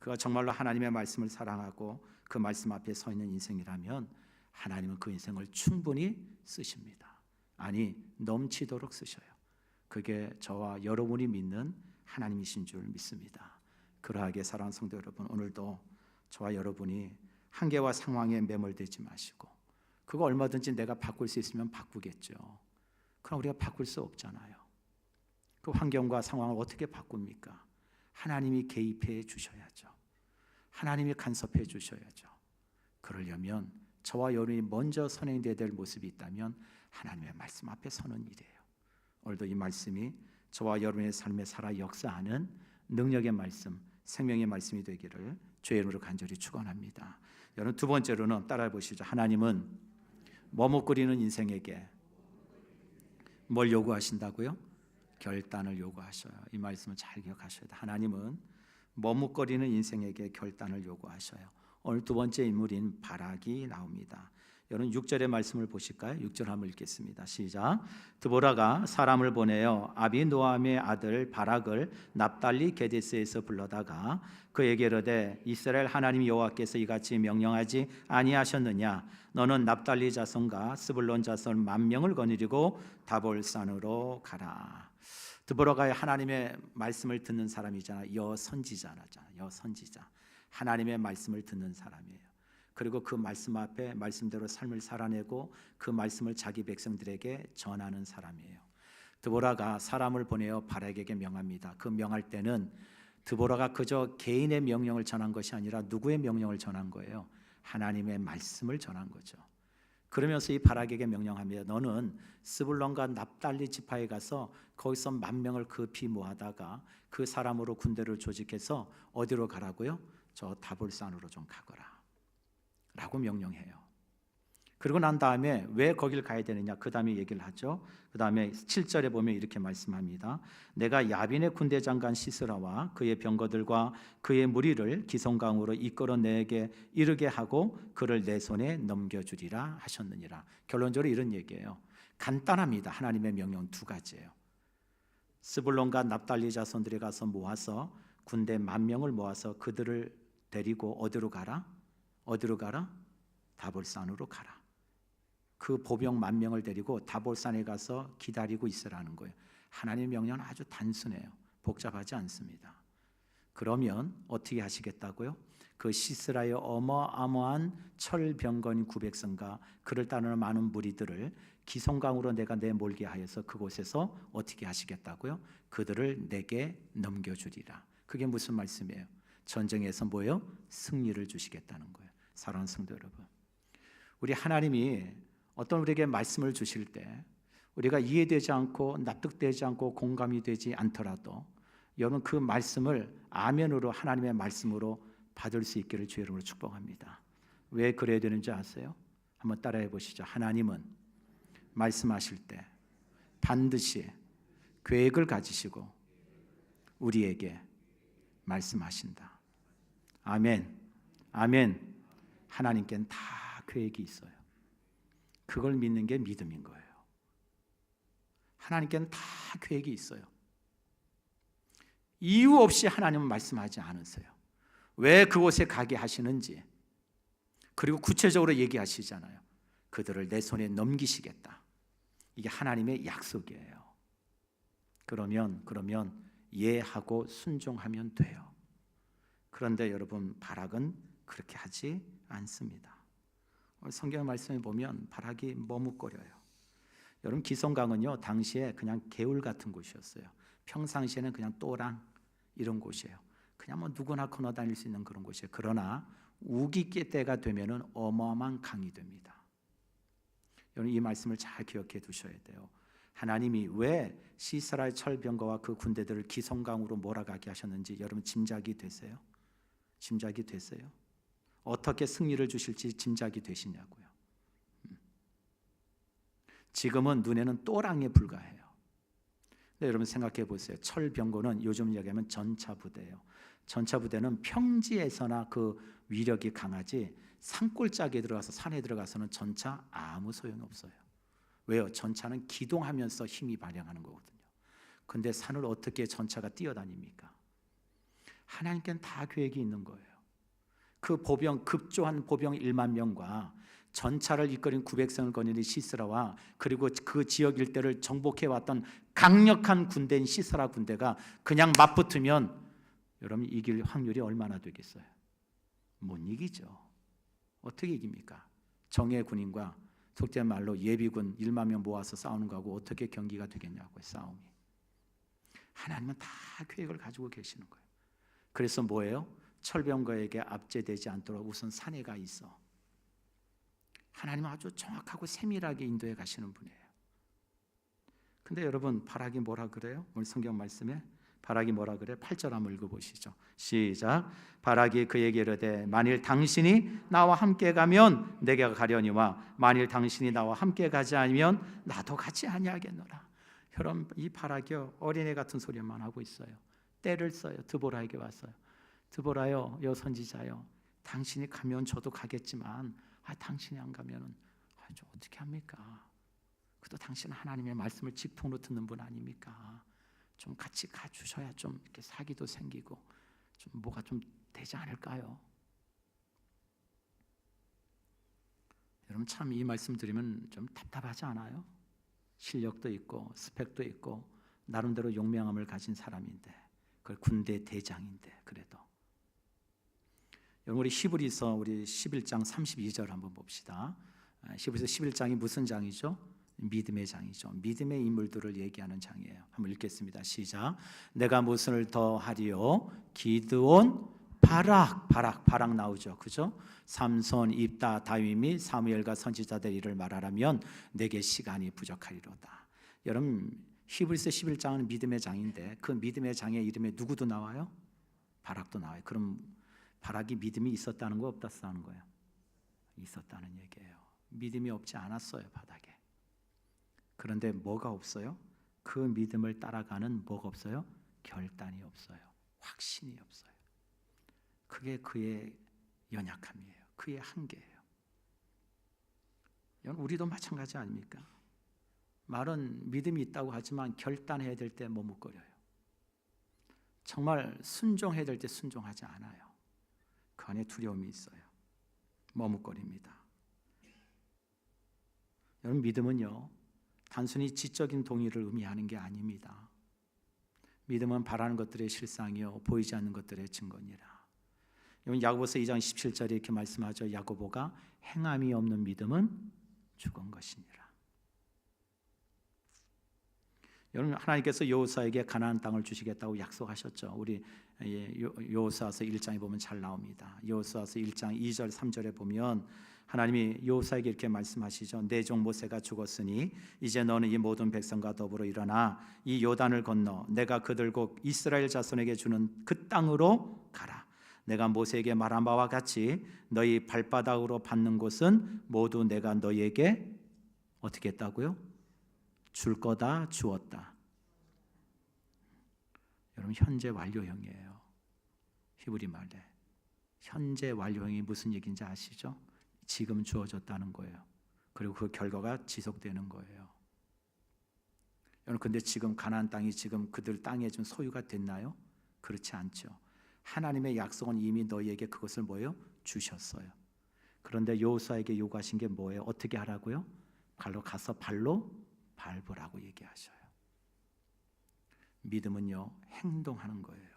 그가 정말로 하나님의 말씀을 사랑하고 그 말씀 앞에 서 있는 인생이라면 하나님은 그 인생을 충분히 쓰십니다. 아니 넘치도록 쓰셔요. 그게 저와 여러분이 믿는 하나님이신 줄 믿습니다. 그러하게 사랑하는 성도 여러분, 오늘도 저와 여러분이 한계와 상황에 매몰되지 마시고 그거 얼마든지 내가 바꿀 수 있으면 바꾸겠죠. 그럼 우리가 바꿀 수 없잖아요. 그 환경과 상황을 어떻게 바꿉니까? 하나님이 개입해 주셔야죠. 하나님이 간섭해 주셔야죠. 그러려면 저와 여러분이 먼저 선행되어야 될 모습이 있다면 하나님의 말씀 앞에 서는 일이에요. 오늘도 이 말씀이 저와 여러분의 삶에 살아 역사하는 능력의 말씀, 생명의 말씀이 되기를 주의 이름으로 간절히 축원합니다. 여러분 두 번째로는 따라해 보시죠. 하나님은 머뭇거리는 인생에게 뭘 요구하신다고요? 결단을 요구하셔요. 이 말씀을 잘 기억하셔야 돼요. 하나님은 머뭇거리는 인생에게 결단을 요구하셔요. 오늘 두 번째 인물인 바락이 나옵니다. 여러분 6절의 말씀을 보실까요? 6절 한번 읽겠습니다. 시작. 드보라가 사람을 보내어 아비노함의 아들 바락을 납달리 게데스에서 불러다가 그에게 이르되 이스라엘 하나님 여호와께서 이같이 명령하지 아니하셨느냐? 너는 납달리 자손과 스불론 자손 10,000명을 거느리고 다볼산으로 가라. 드보라가 하나님의 말씀을 듣는 사람이잖아. 여선지자잖아. 여선지자. 하나님의 말씀을 듣는 사람이에요. 그리고 그 말씀 앞에 말씀대로 삶을 살아내고 그 말씀을 자기 백성들에게 전하는 사람이에요. 드보라가 사람을 보내어 바락에게 명합니다. 그 명할 때는 드보라가 그저 개인의 명령을 전한 것이 아니라 누구의 명령을 전한 거예요? 하나님의 말씀을 전한 거죠. 그러면서 이 바락에게 명령합니다. 너는 스불론과 납달리 지파에 가서 거기서 10,000명을 급히 모아다가 그 사람으로 군대를 조직해서 어디로 가라고요? 저 다볼산으로 좀 가거라 라고 명령해요. 그리고 난 다음에 왜 거길 가야 되느냐, 그 다음에 얘기를 하죠. 그 다음에 7절에 보면 이렇게 말씀합니다. 내가 야빈의 군대 장관 시스라와 그의 병거들과 그의 무리를 기송강으로 이끌어 내게 이르게 하고 그를 내 손에 넘겨주리라 하셨느니라. 결론적으로 이런 얘기예요. 간단합니다. 하나님의 명령 두 가지예요. 스불론과 납달리 자손들이 가서 모아서 군대 10,000명을 모아서 그들을 데리고 어디로 가라? 어디로 가라? 다볼산으로 가라. 그 보병 10,000명을 데리고 다볼산에 가서 기다리고 있으라는 거예요. 하나님의 명령은 아주 단순해요. 복잡하지 않습니다. 그러면 어떻게 하시겠다고요? 그 시스라의 어마어마한 철병거인 900성과 그를 따르는 많은 무리들을 기송강으로 내가 내몰게 하여서 그곳에서 어떻게 하시겠다고요? 그들을 내게 넘겨주리라. 그게 무슨 말씀이에요? 전쟁에서 뭐예요? 승리를 주시겠다는 거예요. 사랑하는 성도 여러분, 우리 하나님이 어떤 우리에게 말씀을 주실 때 우리가 이해되지 않고 납득되지 않고 공감이 되지 않더라도 여러분 그 말씀을 아멘으로, 하나님의 말씀으로 받을 수 있기를 주의 이름으로 축복합니다. 왜 그래야 되는지 아세요? 한번 따라해 보시죠. 하나님은 말씀하실 때 반드시 계획을 가지시고 우리에게 말씀하신다. 아멘. 아멘. 하나님께는 다 계획이 있어요. 그걸 믿는 게 믿음인 거예요. 하나님께는 다 계획이 있어요. 이유 없이 하나님은 말씀하지 않으세요. 왜 그곳에 가게 하시는지, 그리고 구체적으로 얘기하시잖아요. 그들을 내 손에 넘기시겠다. 이게 하나님의 약속이에요. 그러면 예하고 순종하면 돼요. 그런데 여러분, 바락은 그렇게 하지 않습니다. 오늘 성경 말씀에 보면 바락이 머뭇거려요. 여러분, 기송강은요 당시에 그냥 개울 같은 곳이었어요. 평상시에는 그냥 또랑 이런 곳이에요. 그냥 뭐 누구나 건너 다닐 수 있는 그런 곳이에요. 그러나 우기기 때가 되면은 어마어마한 강이 됩니다. 여러분, 이 말씀을 잘 기억해 두셔야 돼요. 하나님이 왜 시스라의 철병거와 그 군대들을 기송강으로 몰아가게 하셨는지 여러분 짐작이 되세요? 짐작이 되세요? 어떻게 승리를 주실지 짐작이 되시냐고요. 지금은 눈에는 또랑에 불과해요. 근데 여러분 생각해 보세요. 철병거는 요즘 얘기하면 전차부대예요. 전차부대는 평지에서나 그 위력이 강하지 산골짜기에 들어가서 산에 들어가서는 전차 아무 소용이 없어요. 왜요? 전차는 기동하면서 힘이 발휘하는 거거든요. 근데 산을 어떻게 전차가 뛰어다닙니까? 하나님께는 다 계획이 있는 거예요. 그 보병, 급조한 보병 10,000명과 전차를 이끌인 900성을 거느린 시스라와 그리고 그 지역 일대를 정복해왔던 강력한 군대인 시스라 군대가 그냥 맞붙으면 여러분 이길 확률이 얼마나 되겠어요? 못 이기죠. 어떻게 이깁니까? 정예 군인과 속된 말로 예비군 10,000명 모아서 싸우는 거하고 어떻게 경기가 되겠냐고요. 싸움이. 하나님은 다 계획을 가지고 계시는 거예요. 그래서 뭐예요? 철병거에게 압제되지 않도록 우선 산에 가 있어. 하나님은 아주 정확하고 세밀하게 인도해 가시는 분이에요. 근데 여러분 바락이 뭐라 그래요? 오늘 성경 말씀에 바락이 뭐라 그래? 8절 한번 읽어보시죠. 시작. 바락이 그에게 이르되 만일 당신이 나와 함께 가면 내가 가려니와 만일 당신이 나와 함께 가지 않으면 나도 같이 아니하겠노라. 여러분 이 바락이요 어린애 같은 소리만 하고 있어요. 때를 써요. 드보라에게 왔어요. 드보라요, 여선지자요, 당신이 가면 저도 가겠지만 당신이 안 가면은 저 어떻게 합니까? 그래도 당신은 하나님의 말씀을 직통으로 듣는 분 아닙니까? 좀 같이 가주셔야 좀 이렇게 사기도 생기고 좀 뭐가 좀 되지 않을까요? 여러분 참 이 말씀 드리면 좀 답답하지 않아요? 실력도 있고 스펙도 있고 나름대로 용맹함을 가진 사람인데, 그 군대 대장인데. 그래도 여러분, 우리 히브리서 우리 11장 32절 한번 봅시다. 히브리서 11장이 무슨 장이죠? 믿음의 장이죠. 믿음의 인물들을 얘기하는 장이에요. 한번 읽겠습니다. 시작. 내가 무엇을 더 하리요? 기드온, 바락 나오죠. 그죠? 삼손, 입다, 다윗 및 사무엘과 선지자들 일을 말하라면 내게 시간이 부족하리로다. 여러분, 히브리서 11장은 믿음의 장인데 그 믿음의 장의 이름에 누구도 나와요? 바락도 나와요. 그럼 바락이 믿음이 있었다는 거 없었다는 거예요? 있었다는 얘기예요. 믿음이 없지 않았어요, 바닥에. 그런데 뭐가 없어요? 그 믿음을 따라가는 뭐가 없어요? 결단이 없어요. 확신이 없어요. 그게 그의 연약함이에요. 그의 한계예요. 우리도 마찬가지 아닙니까? 말은 믿음이 있다고 하지만 결단해야 될 때 머뭇거려요. 정말 순종해야 될 때 순종하지 않아요. 그 안에 두려움이 있어요. 머뭇거립니다. 여러분, 믿음은요, 단순히 지적인 동의를 의미하는 게 아닙니다. 믿음은 바라는 것들의 실상이요 보이지 않는 것들의 증거니라. 여러분, 야고보서 2장 17절에 이렇게 말씀하죠. 야고보가 행함이 없는 믿음은 죽은 것이니라. 여러분, 하나님께서 여호수아에게 가나안 땅을 주시겠다고 약속하셨죠. 우리 여호수아서 1장에 보면 잘 나옵니다. 여호수아서 1장 2절 3절에 보면 하나님이 여호수아에게 이렇게 말씀하시죠. 내 종 모세가 죽었으니 이제 너는 이 모든 백성과 더불어 일어나 이 요단을 건너 내가 그들 곧 이스라엘 자손에게 주는 그 땅으로 가라. 내가 모세에게 말한 바와 같이 너희 발바닥으로 밟는 곳은 모두 내가 너희에게 어떻게 했다고요? 줄 거다, 주었다. 여러분, 현재 완료형이에요. 히브리 말에 현재 완료형이 무슨 얘기인지 아시죠? 지금 주어졌다는 거예요. 그리고 그 결과가 지속되는 거예요. 여러분, 근데 지금 가나안 땅이 지금 그들 땅에 좀 소유가 됐나요? 그렇지 않죠. 하나님의 약속은 이미 너희에게 그것을 뭐예요? 주셨어요. 그런데 여호수아에게 요구하신 게 뭐예요? 어떻게 하라고요? 가서 발로 밟으라고 얘기하셔요. 믿음은요, 행동하는 거예요.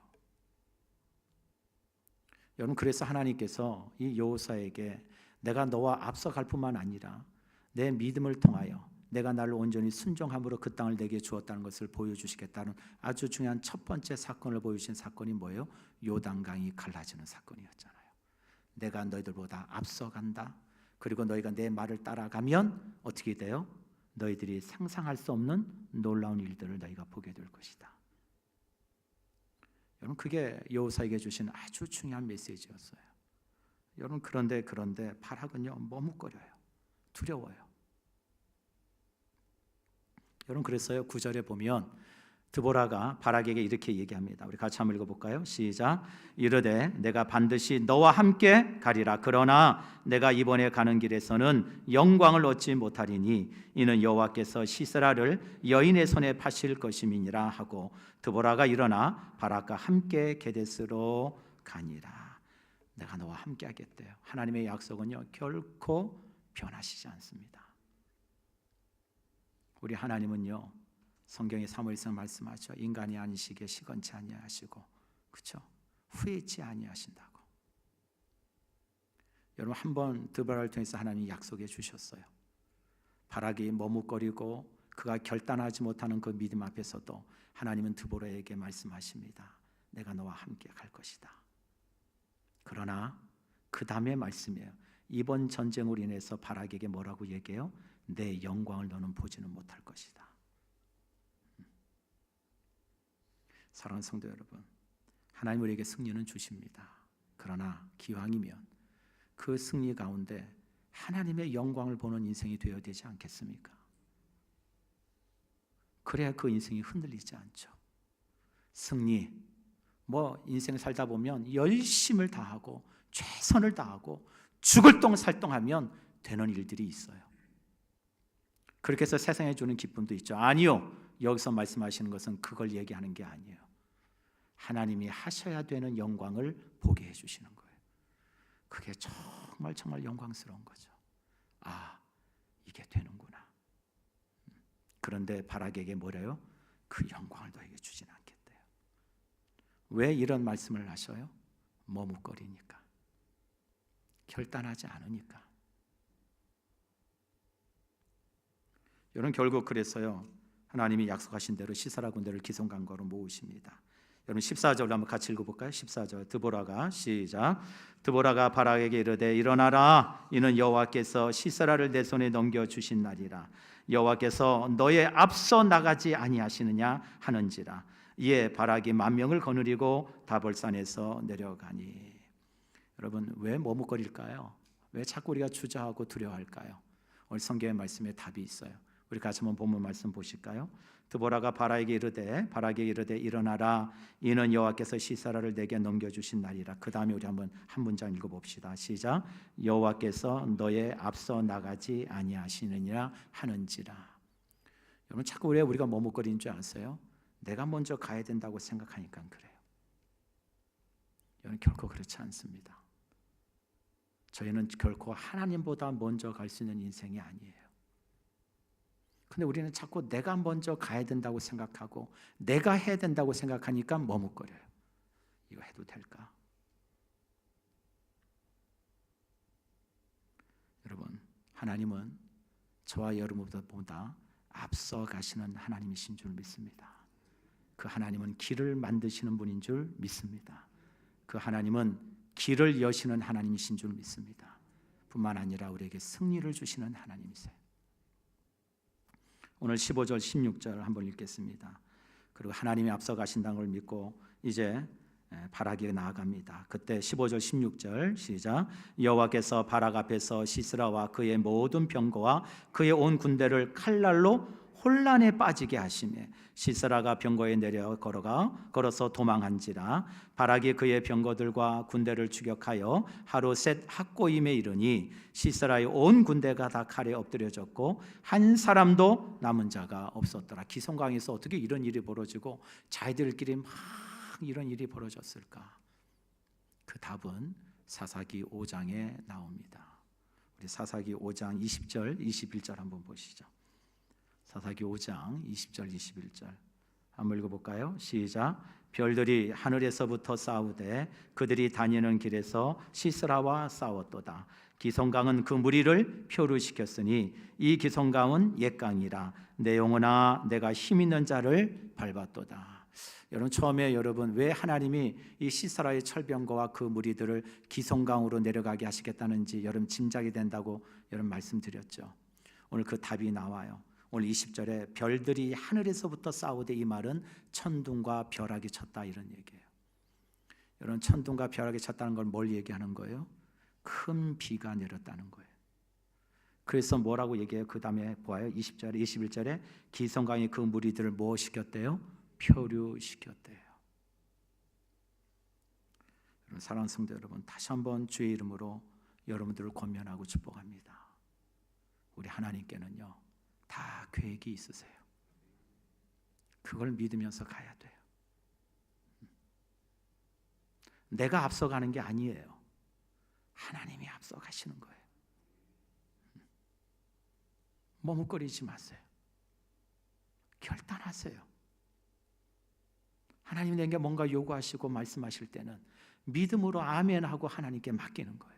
여러분, 그래서 하나님께서 이 여호수아에게 내가 너와 앞서갈 뿐만 아니라 내 믿음을 통하여 내가 나를 온전히 순종함으로 그 땅을 내게 주었다는 것을 보여주시겠다는 아주 중요한 첫 번째 사건을 보여주신 사건이 뭐예요? 요단강이 갈라지는 사건이었잖아요. 내가 너희들보다 앞서간다. 그리고 너희가 내 말을 따라가면 어떻게 돼요? 너희들이 상상할 수 없는 놀라운 일들을 너희가 보게 될 것이다. 여러분, 그게 여호수아에게 주신 아주 중요한 메시지였어요. 여러분, 그런데 바락은요, 머뭇거려요. 두려워요. 여러분, 그래서요 9절에 보면 드보라가 바락에게 이렇게 얘기합니다. 우리 같이 한번 읽어볼까요? 시작. 이르되 내가 반드시 너와 함께 가리라. 그러나 내가 이번에 가는 길에서는 영광을 얻지 못하리니 이는 여호와께서 시세라를 여인의 손에 파실 것임이니라 하고 드보라가 일어나 바락과 함께 게데스로 가니라. 내가 너와 함께 하겠대요. 하나님의 약속은요 결코 변하시지 않습니다. 우리 하나님은요 성경에 사무엘상 말씀하죠. 인간이 아니시기에 시건치 아니하시고, 그렇죠? 후회 있지 아니하신다고. 여러분, 한번 드보라를 통해서 하나님이 약속해 주셨어요. 바락이 머뭇거리고 그가 결단하지 못하는 그 믿음 앞에서도 하나님은 드보라에게 말씀하십니다. 내가 너와 함께 갈 것이다. 그러나 그 다음에 말씀이에요. 이번 전쟁으로 인해서 바락에게 뭐라고 얘기해요? 내 영광을 너는 보지는 못할 것이다. 사랑하는 성도 여러분, 하나님 우리에게 승리는 주십니다. 그러나 기왕이면 그 승리 가운데 하나님의 영광을 보는 인생이 되어야 되지 않겠습니까? 그래야 그 인생이 흔들리지 않죠. 승리, 인생을 살다 보면 열심을 다하고 최선을 다하고 죽을 똥살똥하면 되는 일들이 있어요. 그렇게 해서 세상에 주는 기쁨도 있죠. 아니요, 여기서 말씀하시는 것은 그걸 얘기하는 게 아니에요. 하나님이 하셔야 되는 영광을 보게 해주시는 거예요. 그게 정말 영광스러운 거죠. 아, 이게 되는구나. 그런데 바락에게 뭐래요? 그 영광을 너에게 주진 않겠대요. 왜 이런 말씀을 하셔요? 머뭇거리니까, 결단하지 않으니까. 여러분, 결국 그래서요, 하나님이 약속하신 대로 시사라 군대를 기성강과로 모으십니다. 여러분 14절로 한번 같이 읽어볼까요? 14절 드보라가 시작. 드보라가 바락에게 이르되 일어나라, 이는 여호와께서 시사라를 내 손에 넘겨주신 날이라. 여호와께서 너의 앞서 나가지 아니하시느냐 하는지라. 이에 바락이 10,000명을 거느리고 다볼산에서 내려가니. 여러분, 왜 머뭇거릴까요? 왜 자꾸 우리가 주저하고 두려워할까요? 오늘 성경의 말씀에 답이 있어요. 우리 같이 한번 본문 말씀 보실까요? 드보라가 바락에게 이르되 일어나라, 이는 여호와께서 시사라를 내게 넘겨주신 날이라. 그 다음에 우리 한번 한 문장 읽어봅시다. 시작. 여호와께서 너의 앞서 나가지 아니하시느니라 하는지라. 여러분, 자꾸 왜 우리가 머뭇거리는 줄 아세요? 내가 먼저 가야 된다고 생각하니까 그래요. 여러분, 결코 그렇지 않습니다. 저희는 결코 하나님보다 먼저 갈 수 있는 인생이 아니에요. 근데 우리는 자꾸 내가 먼저 가야 된다고 생각하고 내가 해야 된다고 생각하니까 머뭇거려요. 이거 해도 될까? 여러분, 하나님은 저와 여러분보다 앞서 가시는 하나님이신 줄 믿습니다. 그 하나님은 길을 만드시는 분인 줄 믿습니다. 그 하나님은 길을 여시는 하나님이신 줄 믿습니다. 뿐만 아니라 우리에게 승리를 주시는 하나님이세요. 오늘 15절 16절 한번 읽겠습니다. 그리고 하나님이 앞서 가신다는 걸 믿고 이제 바락에 나아갑니다. 그때 15절 16절 시작. 여호와께서 바락 앞에서 시스라와 그의 모든 병거와 그의 온 군대를 칼날로 혼란에 빠지게 하시매 시스라가 병거에 내려 걸어서 도망한지라. 바락이 그의 병거들과 군대를 추격하여 하루 셋 학고임에 이르니 시스라의 온 군대가 다 칼에 엎드려졌고 한 사람도 남은 자가 없었더라. 기송강에서 어떻게 이런 일이 벌어지고 자기들끼리 막 이런 일이 벌어졌을까? 그 답은 사사기 5장에 나옵니다. 우리 사사기 5장 20절 21절 한번 보시죠. 사사기 5장 20절 21절 한번 읽어볼까요? 시작. 별들이 하늘에서부터 싸우되 그들이 다니는 길에서 시스라와 싸웠도다. 기송강은 그 무리를 표류시켰으니 이 기송강은 옛강이라. 내 영혼아 내가 힘 있는 자를 밟았도다. 여러분, 처음에 여러분 왜 하나님이 이 시스라의 철병거와 그 무리들을 기송강으로 내려가게 하시겠다는지 여러분 짐작이 된다고 여러분 말씀드렸죠. 오늘 그 답이 나와요. 오늘 20절에 별들이 하늘에서부터 싸우되, 이 말은 천둥과 벼락이 쳤다 이런 얘기예요. 여러분, 천둥과 벼락이 쳤다는 걸 뭘 얘기하는 거예요? 큰 비가 내렸다는 거예요. 그래서 뭐라고 얘기해요? 그 다음에 보아요. 20절에 21절에 기성강이 그 무리들을 뭐 시켰대요? 표류시켰대요. 여러분, 사랑하는 성도 여러분, 다시 한번 주의 이름으로 여러분들을 권면하고 축복합니다. 우리 하나님께는요 다 계획이 있으세요. 그걸 믿으면서 가야 돼요. 내가 앞서가는 게 아니에요. 하나님이 앞서가시는 거예요. 머뭇거리지 마세요. 결단하세요. 하나님 내게 뭔가 요구하시고 말씀하실 때는 믿음으로 아멘하고 하나님께 맡기는 거예요.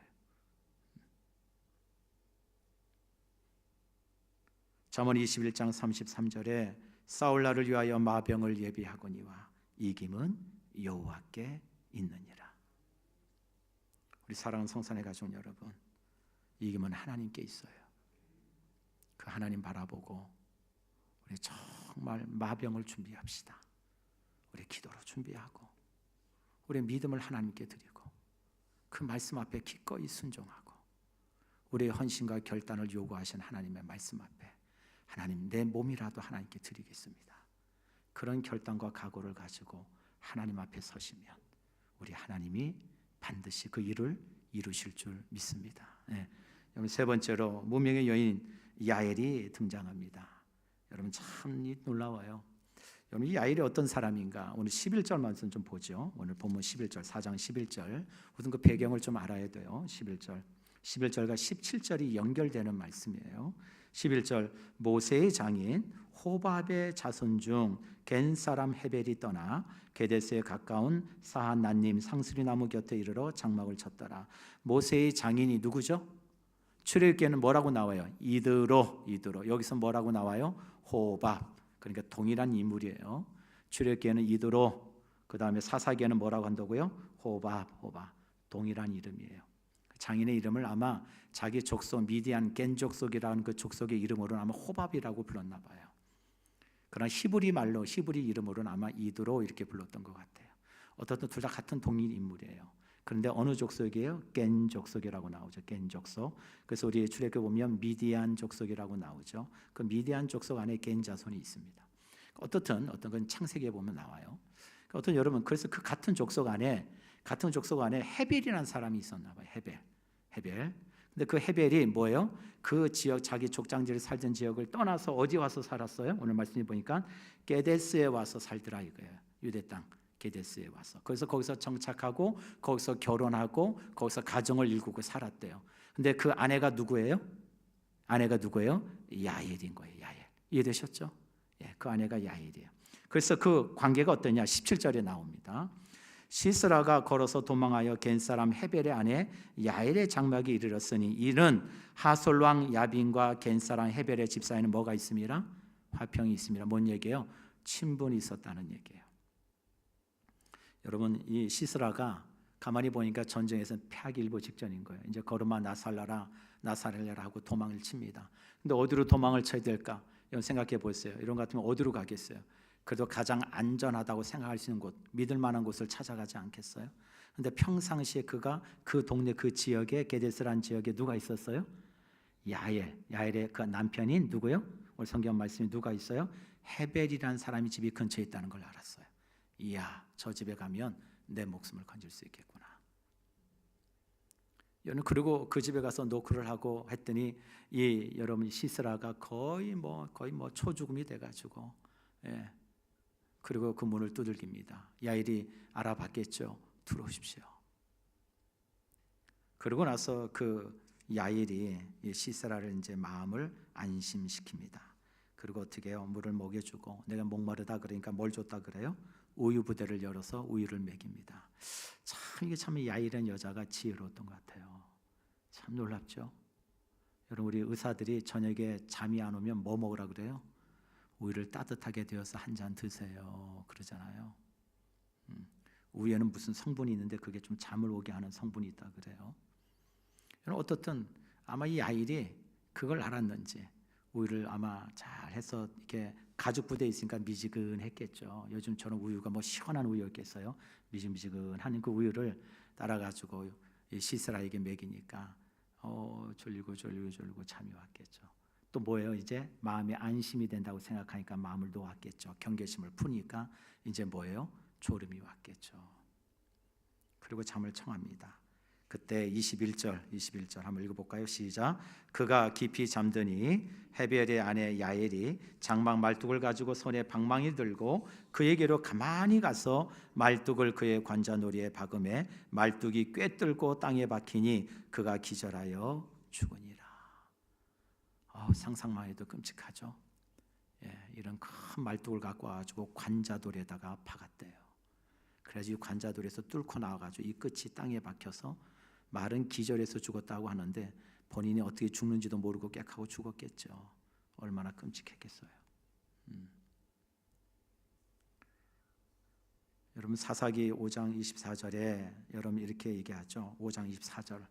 잠언 21장 33절에 사울나를 위하여 마병을 예비하거니와 이김은 여호와께 있느니라. 우리 사랑하는 성산의 가족 여러분, 이김은 하나님께 있어요. 그 하나님 바라보고 우리 정말 마병을 준비합시다. 우리 기도로 준비하고 우리 믿음을 하나님께 드리고 그 말씀 앞에 기꺼이 순종하고 우리의 헌신과 결단을 요구하신 하나님의 말씀 앞에 하나님, 내 몸이라도 하나님께 드리겠습니다. 그런 결단과 각오를 가지고 하나님 앞에 서시면 우리 하나님이 반드시 그 일을 이루실 줄 믿습니다. 네. 여러분, 세 번째로 무명의 여인 야엘이 등장합니다. 여러분, 참 놀라워요. 여러분, 이 야엘이 어떤 사람인가? 오늘 11절 말씀 좀 보죠. 오늘 본문 11절, 4장 11절. 우선 그 배경을 좀 알아야 돼요. 11절과 17절이 연결되는 말씀이에요. 11절 모세의 장인 호밥의 자손 중 겐 사람 헤벨이 떠나 게데스에 가까운 사한난님 상수리 나무 곁에 이르러 장막을 쳤더라. 모세의 장인이 누구죠? 출애굽기에는 뭐라고 나와요? 이드로. 여기서 뭐라고 나와요? 호밥. 그러니까 동일한 인물이에요. 출애굽기에는 이드로, 그 다음에 사사기에는 뭐라고 한다고요? 호밥. 동일한 이름이에요. 장인의 이름을 아마 자기 족속 미디안 겐 족속이라는 그 족속의 이름으로는 아마 호밥이라고 불렀나 봐요. 그러나 히브리 말로, 히브리 이름으로는 아마 이드로 이렇게 불렀던 것 같아요. 어떻든 둘 다 같은 동일 인물이에요. 그런데 어느 족속이에요? 겐 족속이라고 나오죠. 겐 족속. 그래서 우리 출애굽기 보면 미디안 족속이라고 나오죠. 그 미디안 족속 안에 겐 자손이 있습니다. 어떤 건 창세기에 보면 나와요. 어떤 여러분, 그래서 그 같은 족속 안에 헤벨이라는 사람이 있었나 봐요. 헤벨. 근데 그 헤벨이 뭐예요? 그 지역, 자기 족장지를 살던 지역을 떠나서 어디 와서 살았어요? 오늘 말씀해 보니까 게데스에 와서 살더라 이거예요. 유대 땅 게데스에 와서. 그래서 거기서 정착하고 거기서 결혼하고 거기서 가정을 이루고 살았대요. 근데 그 아내가 누구예요? 야엘인 거예요. 야엘. 이해되셨죠? 예, 그 아내가 야엘이에요. 그래서 그 관계가 어떠냐? 17절에 나옵니다. 시스라가 걸어서 도망하여 겐 사람 헤벨의 아내 야엘의 장막에 이르렀으니 이는 하솔 왕 야빈과 겐 사람 헤벨의 집 사이에는 뭐가 있습니다? 화평이 있습니다. 뭔 얘기예요? 친분이 있었다는 얘기예요. 여러분, 이 시스라가 가만히 보니까 전쟁에서는 패하기일보 직전인 거예요. 이제 걸음아 나살라라 하고 도망을 칩니다. 근데 어디로 도망을 쳐야 될까? 이런 생각해 보세요. 이런 것 같으면 어디로 가겠어요? 그래도 가장 안전하다고 생각할 수 있는 곳, 믿을 만한 곳을 찾아가지 않겠어요? 근데 평상시에 그가 그 동네, 그 지역에, 게데스라는 지역에 누가 있었어요? 야엘의 그 남편인 누구요? 오늘 성경 말씀에 누가 있어요? 헤벨이라는 사람이 집이 근처에 있다는 걸 알았어요. 이야, 저 집에 가면 내 목숨을 건질 수 있겠구나. 그리고 그 집에 가서 노크를 하고 했더니 이 여러분 시스라가 거의 뭐 초죽음이 돼가지고, 예. 그리고 그 문을 두들깁니다. 야엘이 알아봤겠죠. 들어오십시오. 그러고 나서 그 야엘이 시스라를 이제 마음을 안심시킵니다. 그리고 어떻게 해요? 물을 먹여주고, 내가 목마르다 그러니까 뭘 줬다 그래요? 우유 부대를 열어서 우유를 먹입니다. 이게 참 야엘이라는 여자가 지혜로웠던 것 같아요. 참 놀랍죠? 여러분, 우리 의사들이 저녁에 잠이 안 오면 뭐 먹으라 그래요? 우유를 따뜻하게 데워서 한 잔 드세요 그러잖아요. 우유에는 무슨 성분이 있는데 그게 좀 잠을 오게 하는 성분이 있다 그래요. 어떻든 아마 이 아이들이 그걸 알았는지 우유를 아마 잘 해서 이렇게 가죽 부대에 있으니까 미지근했겠죠. 요즘처럼 우유가 뭐 시원한 우유였겠어요. 미지근한 그 우유를 따라가지고 시스라에게 먹이니까 졸리고 잠이 왔겠죠. 또 뭐예요? 이제 마음이 안심이 된다고 생각하니까 마음을 놓았겠죠. 경계심을 푸니까 이제 뭐예요? 졸음이 왔겠죠. 그리고 잠을 청합니다. 그때 21절 한번 읽어볼까요? 시작. 그가 깊이 잠드니 헤벨의 아내 야엘이 장막 말뚝을 가지고 손에 방망이 들고 그에게로 가만히 가서 말뚝을 그의 관자놀이에 박음에 말뚝이 꿰뚫고 땅에 박히니 그가 기절하여 죽으니라. 상상만 해도 끔찍하죠. 예, 이런 큰 말뚝을 갖고 와가지고 관자돌에다가 박았대요. 그래서 이 관자돌에서 뚫고 나와가지고 이 끝이 땅에 박혀서 말은 기절해서 죽었다고 하는데 본인이 어떻게 죽는지도 모르고 꽥하고 죽었겠죠. 얼마나 끔찍했겠어요. 여러분 사사기 5장 24절에 여러분 이렇게 얘기하죠. 5장 24절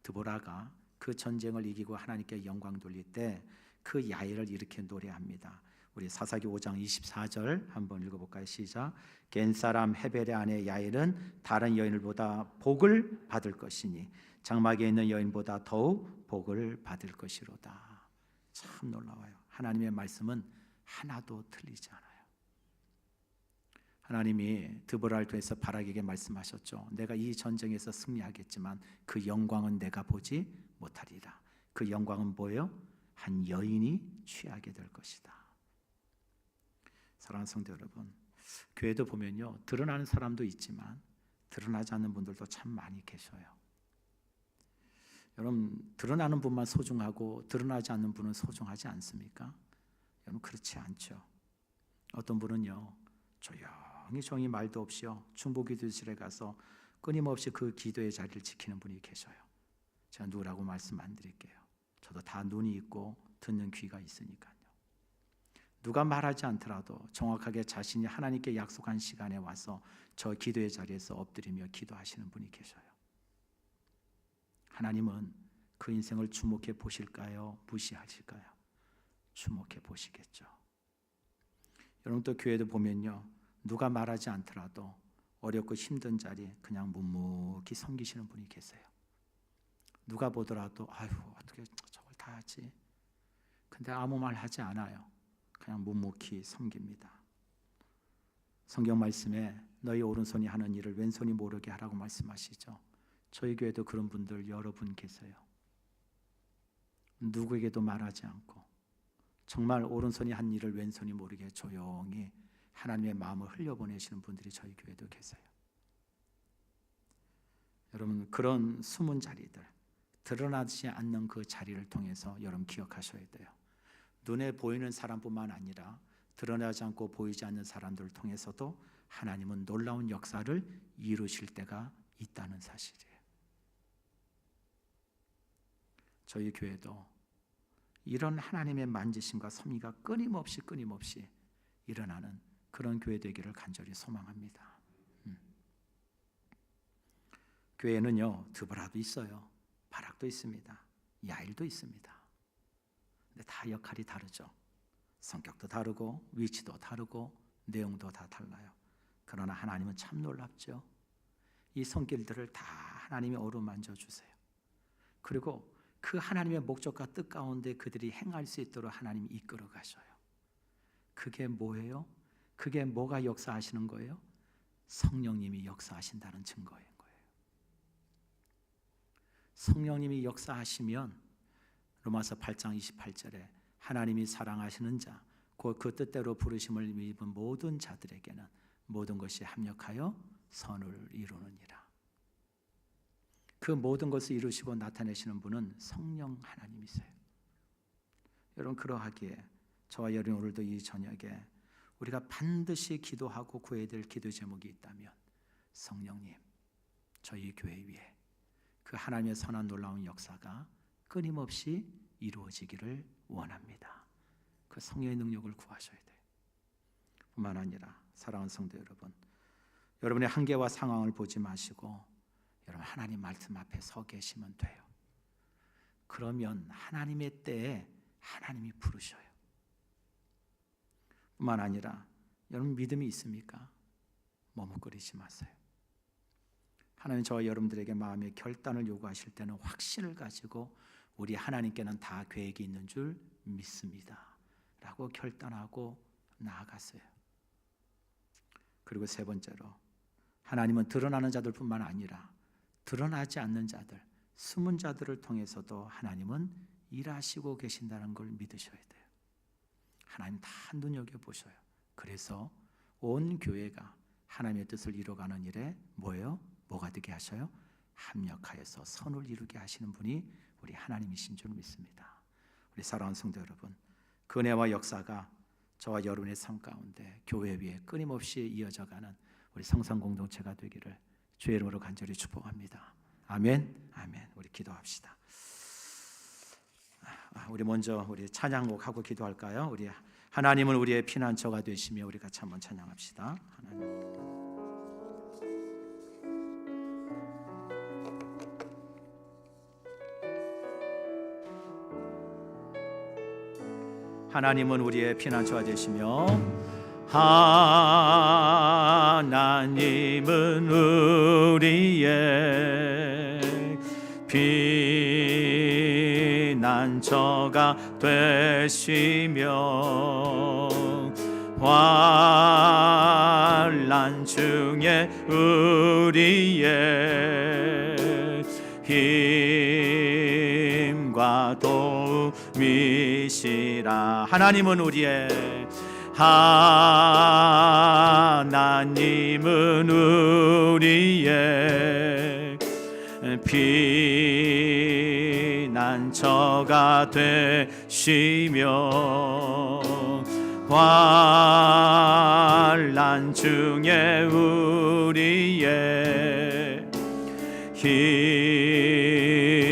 드보라가 그 전쟁을 이기고 하나님께 영광 돌릴 때 그 야엘을 이렇게 노래합니다. 우리 사사기 5장 24절 한번 읽어볼까요? 시작. 겐 사람 헤벨의 아내 야엘은 다른 여인들보다 복을 받을 것이니 장막에 있는 여인보다 더욱 복을 받을 것이로다. 참 놀라워요. 하나님의 말씀은 하나도 틀리지 않아요. 하나님이 드보라를 통해서 바락에게 말씀하셨죠. 내가 이 전쟁에서 승리하겠지만 그 영광은 내가 보지 못하리라. 그 영광은 뭐예요? 한 여인이 취하게 될 것이다. 사랑하는 성도 여러분, 교회도 보면요, 드러나는 사람도 있지만 드러나지 않는 분들도 참 많이 계셔요. 여러분, 드러나는 분만 소중하고 드러나지 않는 분은 소중하지 않습니까? 여러분, 그렇지 않죠. 어떤 분은요, 조용히 말도 없이요, 중보기도실에 가서 끊임없이 그 기도의 자리를 지키는 분이 계셔요. 제가 누구라고 말씀 안 드릴게요. 저도 다 눈이 있고 듣는 귀가 있으니까요. 누가 말하지 않더라도 정확하게 자신이 하나님께 약속한 시간에 와서 저 기도의 자리에서 엎드리며 기도하시는 분이 계셔요. 하나님은 그 인생을 주목해 보실까요? 무시하실까요? 주목해 보시겠죠. 여러분, 또 교회도 보면요, 누가 말하지 않더라도 어렵고 힘든 자리 그냥 묵묵히 섬기시는 분이 계세요. 누가 보더라도 아유, 어떻게 저걸 다 하지? 근데 아무 말 하지 않아요. 그냥 묵묵히 섬깁니다. 성경 말씀에 너희 오른손이 하는 일을 왼손이 모르게 하라고 말씀하시죠. 저희 교회도 그런 분들 여러분 계세요. 누구에게도 말하지 않고 정말 오른손이 한 일을 왼손이 모르게 조용히 하나님의 마음을 흘려보내시는 분들이 저희 교회도 계세요. 여러분, 그런 숨은 자리들, 드러나지 않는 그 자리를 통해서 여러분 기억하셔야 돼요. 눈에 보이는 사람뿐만 아니라 드러나지 않고 보이지 않는 사람들을 통해서도 하나님은 놀라운 역사를 이루실 때가 있다는 사실이에요. 저희 교회도 이런 하나님의 만지심과 섭리가 끊임없이 일어나는 그런 교회 되기를 간절히 소망합니다. 교회는요, 드보라도 있어요, 바락도 있습니다, 야일도 있습니다. 근데 다 역할이 다르죠. 성격도 다르고 위치도 다르고 내용도 다 달라요. 그러나 하나님은 참 놀랍죠. 이 손길들을 다 하나님이 어루만져 주세요. 그리고 그 하나님의 목적과 뜻 가운데 그들이 행할 수 있도록 하나님이 이끌어 가셔요. 그게 뭐예요? 그게 뭐가 역사하시는 거예요? 성령님이 역사하신다는 증거인 거예요. 성령님이 역사하시면 로마서 8장 28절에 하나님이 사랑하시는 자, 곧 그 뜻대로 부르심을 입은 모든 자들에게는 모든 것이 합력하여 선을 이루느니라. 그 모든 것을 이루시고 나타내시는 분은 성령 하나님이세요. 여러분, 그러하기에 저와 여러분 오늘도 이 저녁에 우리가 반드시 기도하고 구해야 될 기도 제목이 있다면 성령님, 저희 교회 위에 그 하나님의 선한 놀라운 역사가 끊임없이 이루어지기를 원합니다. 그 성령의 능력을 구하셔야 돼요. 뿐만 아니라 사랑하는 성도 여러분, 여러분의 한계와 상황을 보지 마시고 여러분 하나님 말씀 앞에 서 계시면 돼요. 그러면 하나님의 때에 하나님이 부르셔요. 뿐만 아니라 여러분 믿음이 있습니까? 머뭇거리지 마세요. 하나님 저와 여러분들에게 마음의 결단을 요구하실 때는 확신을 가지고 우리 하나님께는 다 계획이 있는 줄 믿습니다 라고 결단하고 나아가세요. 그리고 세 번째로, 하나님은 드러나는 자들뿐만 아니라 드러나지 않는 자들, 숨은 자들을 통해서도 하나님은 일하시고 계신다는 걸 믿으셔야 돼요. 하나님 다 눈여겨보셔요. 그래서 온 교회가 하나님의 뜻을 이루어가는 일에 뭐예요? 뭐가 되게 하셔요? 합력하여서 선을 이루게 하시는 분이 우리 하나님이신 줄 믿습니다. 우리 사랑하는 성도 여러분, 그 은혜와 역사가 저와 여러분의 삶 가운데 교회 위에 끊임없이 이어져가는 우리 성산 공동체가 되기를 주의 이름으로 간절히 축복합니다. 아멘. 아멘. 우리 기도합시다. 우리 먼저 우리 찬양곡 하고 기도할까요? 우리 하나님은 우리의 피난처가 되시며 우리 같이 한번 찬양합시다. 하나님은 우리의 피난처가 되시며 하나님은 우리의 피난처가 되시며 환난 중에 우리의 힘과 도움이시라. 하나님은 우리의 하나님은 우리의 피난처가 되시며 환난 중에 우리의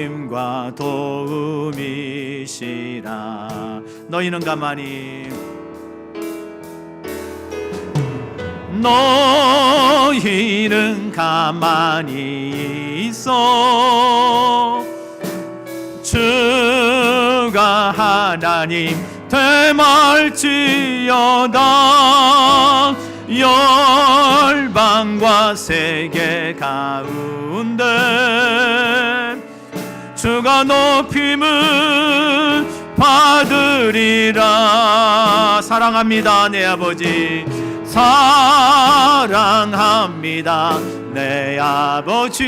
힘과 도움이시라. 너희는 가만히 있어 주가 하나님 되말지어다. 열방과 세계 가운데 주가 높임을 받으리라. 사랑합니다 내 아버지, 사랑합니다 내 아버지,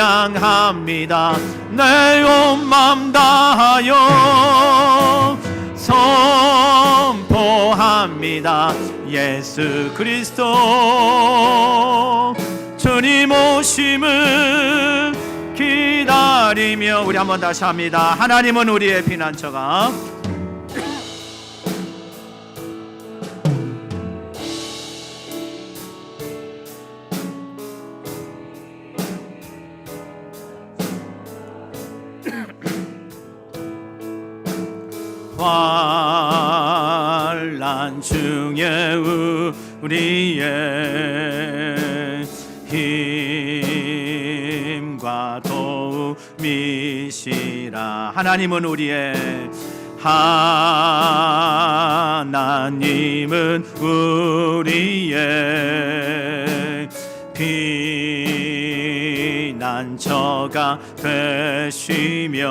찬양합니다 내 온 맘 다하여 선포합니다 예수 그리스도. 주님 오심을 기다리며 우리 한번 다시 합니다. 하나님은 우리의 피난처가 환난 중에 우리의 힘과 도움이시라. 하나님은 우리의 하나님은 우리의 피난처가 되시며